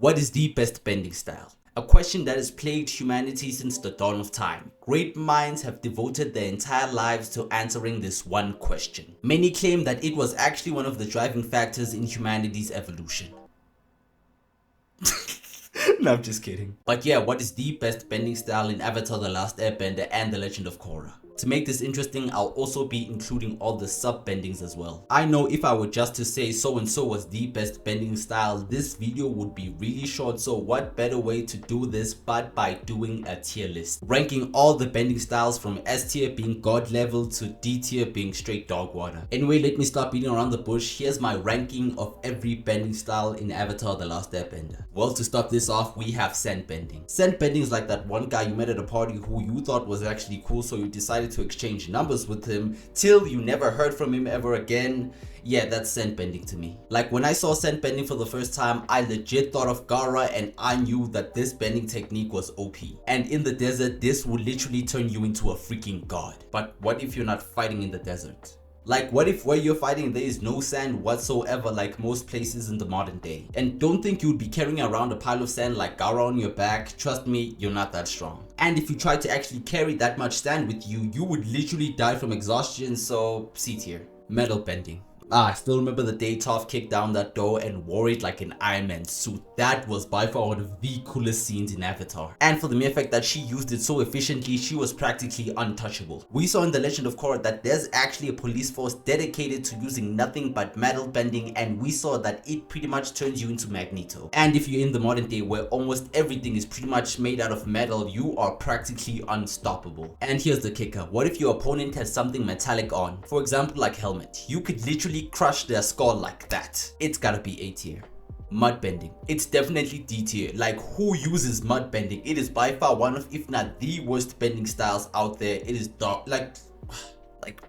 What is the best bending style? A question that has plagued humanity since the dawn of time. Great minds have devoted their entire lives to answering this one question. Many claim that it was actually one of the driving factors in humanity's evolution. No, I'm just kidding. But yeah, what is the best bending style in Avatar: The Last Airbender and The Legend of Korra? To make this interesting, I'll also be including all the sub bendings as well. I know if I were just to say so and so was the best bending style, this video would be really short, so what better way to do this but by doing a tier list, ranking all the bending styles from S tier being god level to D tier being straight dog water. Anyway, let me stop beating around the bush. Here's my ranking of every bending style in Avatar: The Last Airbender. Well, to start this off, we have sand bending. Sand bending is like that one guy you met at a party who you thought was actually cool, so you decided to exchange numbers with him till you never heard from him ever again. Yeah, that's sand bending to me. Like when I saw sand bending for the first time, I legit thought of Korra and I knew that this bending technique was OP. And in the desert, this would literally turn you into a freaking god. But what if you're not fighting in the desert? Like, what if where you're fighting there is no sand whatsoever, like most places in the modern day? And don't think you'd be carrying around a pile of sand like Korra on your back. Trust me, you're not that strong. And if you tried to actually carry that much sand with you, you would literally die from exhaustion, so C tier. Metal bending. I still remember the day Toph kicked down that door and wore it like an Iron Man suit. That was by far one of the coolest scenes in Avatar. And for the mere fact that she used it so efficiently, she was practically untouchable. We saw in The Legend of Korra that there's actually a police force dedicated to using nothing but metal bending, and we saw that it pretty much turns you into Magneto. And if you're in the modern day where almost everything is pretty much made out of metal, you are practically unstoppable. And here's the kicker. What if your opponent has something metallic on? For example, like helmet. You could literally crush their skull like that. It's gotta be A tier. Mud bending. It's definitely D tier. Like, who uses mud bending? It is by far one of, if not the worst bending styles out there. It is dark. Like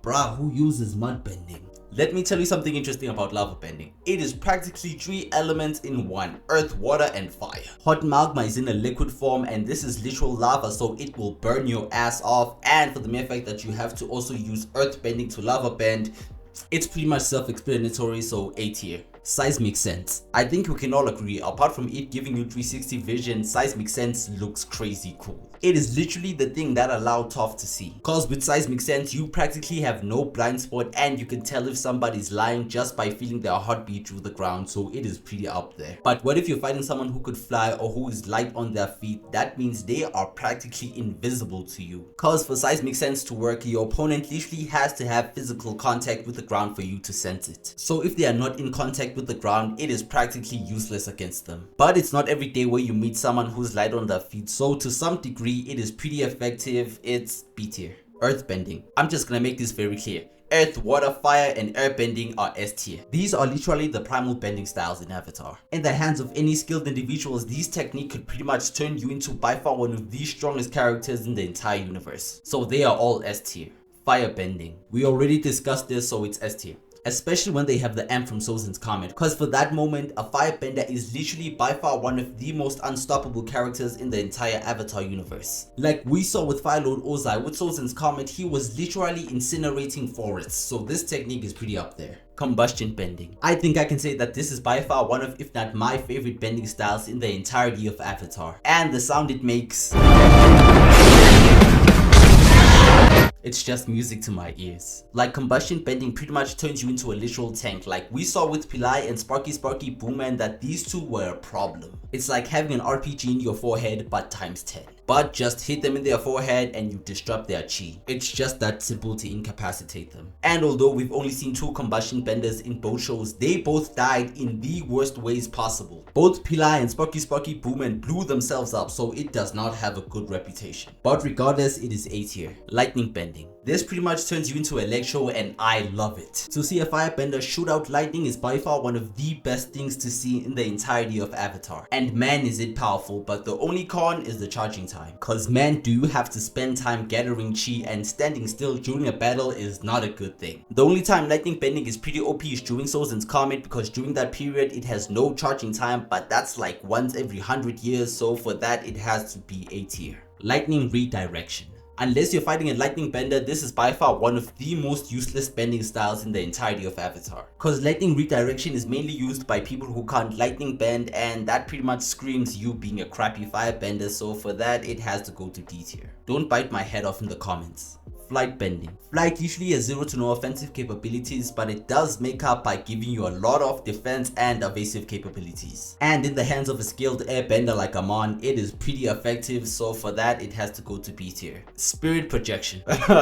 bruh, who uses mud bending? Let me tell you something interesting about lava bending. It is practically 3 elements in one: earth, water, and fire. Hot magma is in a liquid form, and this is literal lava, so it will burn your ass off. And for the mere fact that you have to also use earth bending to lava bend, it's pretty much self-explanatory, so A tier. Seismic sense. I think we can all agree, apart from it giving you 360 vision, seismic sense looks crazy cool. It is literally the thing that allowed Toph to see. Cause with seismic sense, you practically have no blind spot and you can tell if somebody's lying just by feeling their heartbeat through the ground, so it is pretty up there. But what if you're fighting someone who could fly or who is light on their feet? That means they are practically invisible to you. Cause for seismic sense to work, your opponent literally has to have physical contact with the ground for you to sense it. So if they are not in contact with the ground, it is practically useless against them. But it's not every day where you meet someone who's light on their feet, so to some degree it is pretty effective. It's B tier. Earth bending. I'm just gonna make this very clear. Earth, water, fire, and air bending are S tier. These are literally the primal bending styles in Avatar. In the hands of any skilled individuals, these techniques could pretty much turn you into by far one of the strongest characters in the entire universe. So they are all S tier. Fire bending. We already discussed this, so it's S tier. Especially when they have the amp from Sozin's comment, cause for that moment, a firebender is literally by far one of the most unstoppable characters in the entire Avatar universe. Like we saw with Fire Lord Ozai, with Sozin's comment, he was literally incinerating forests, so this technique is pretty up there. Combustion bending. I think I can say that this is by far one of, if not my favorite bending styles in the entirety of Avatar. And the sound it makes, it's just music to my ears. Like, combustion bending pretty much turns you into a literal tank. Like we saw with Pillai and Sparky Booman, that these two were a problem. It's like having an RPG in your forehead but times 10. But just hit them in their forehead and you disrupt their chi. It's just that simple to incapacitate them. And although we've only seen 2 combustion benders in both shows, they both died in the worst ways possible. Both Pillai and Sparky Booman blew themselves up, so it does not have a good reputation. But regardless, it is A tier. Lightning bending. This pretty much turns you into Electro and I love it. To see a firebender shoot out lightning is by far one of the best things to see in the entirety of Avatar. And man is it powerful, but the only con is the charging time. Cause man, do you have to spend time gathering chi, and standing still during a battle is not a good thing. The only time lightning bending is pretty OP is during Sozin's Comet, because during that period it has no charging time, but that's like once every 100 years, so for that it has to be A tier. Lightning redirection. Unless you're fighting a lightning bender, this is by far one of the most useless bending styles in the entirety of Avatar. Cause lightning redirection is mainly used by people who can't lightning bend, and that pretty much screams you being a crappy firebender, so for that it has to go to D tier. Don't bite my head off in the comments. Flight bending. Flight usually has 0 to no offensive capabilities, but it does make up by giving you a lot of defense and evasive capabilities. And in the hands of a skilled airbender like Amon, it is pretty effective, so for that it has to go to B tier. Spirit projection.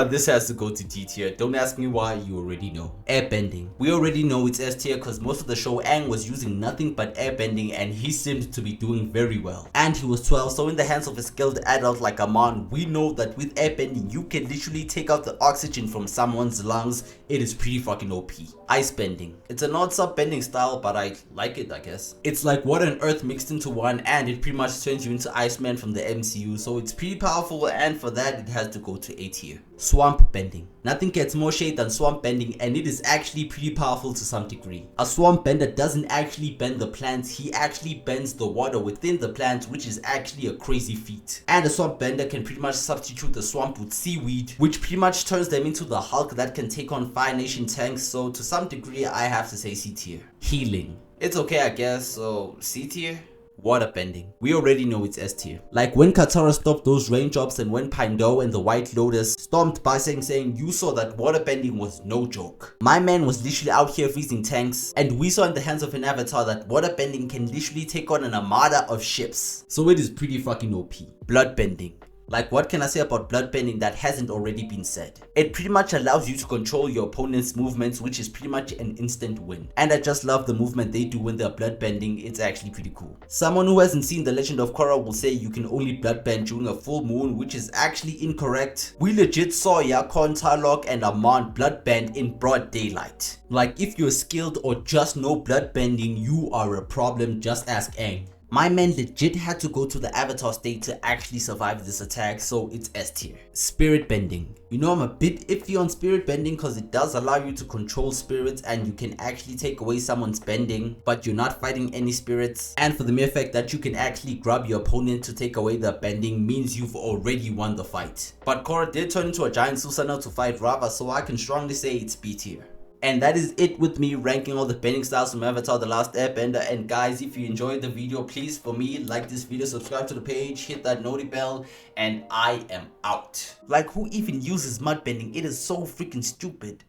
This has to go to D tier. Don't ask me why, you already know. Airbending. We already know it's S tier because most of the show Aang was using nothing but airbending and he seemed to be doing very well. And he was 12, so in the hands of a skilled adult like Amon, we know that with airbending you can literally take out the oxygen from someone's lungs. It is pretty fucking OP. Ice bending. It's an odd sub bending style, but I like it, I guess. It's like water and earth mixed into one, and it pretty much turns you into Iceman from the MCU, so it's pretty powerful, and for that it has to go to A tier. Swamp bending. Nothing gets more shade than swamp bending, and it is actually pretty powerful to some degree. A swamp bender doesn't actually bend the plants, he actually bends the water within the plants, which is actually a crazy feat. And a swamp bender can pretty much substitute the swamp with seaweed, which pretty much turns them into the Hulk that can take on Fire Nation tanks, so to some degree I have to say C tier. Healing. It's okay I guess, so C tier. Water bending. We already know it's S tier. Like when Katara stopped those raindrops and when Pindo and the White Lotus stomped by saying you saw that water bending was no joke. My man was literally out here freezing tanks, and we saw in the hands of an avatar that water bending can literally take on an armada of ships. So it is pretty fucking OP. Blood bending. Like, what can I say about bloodbending that hasn't already been said? It pretty much allows you to control your opponent's movements, which is pretty much an instant win. And I just love the movement they do when they're bloodbending. It's actually pretty cool. Someone who hasn't seen The Legend of Korra will say you can only bloodbend during a full moon, which is actually incorrect. We legit saw Yakon, Tarlok, and Amon bloodbend in broad daylight. Like, if you're skilled or just know bloodbending, you are a problem, just ask Aang. My man legit had to go to the avatar state to actually survive this attack, so it's S tier. Spirit bending. You know, I'm a bit iffy on spirit bending because it does allow you to control spirits and you can actually take away someone's bending, but you're not fighting any spirits. And for the mere fact that you can actually grab your opponent to take away the bending means you've already won the fight. But Korra did turn into a giant Susanoo to fight Rava, so I can strongly say it's B tier. And that is it with me ranking all the bending styles from Avatar The Last Airbender. And guys, if you enjoyed the video, please for me like this video, subscribe to the page, hit that noti bell, and I am out. Like, who even uses mud bending? It is so freaking stupid.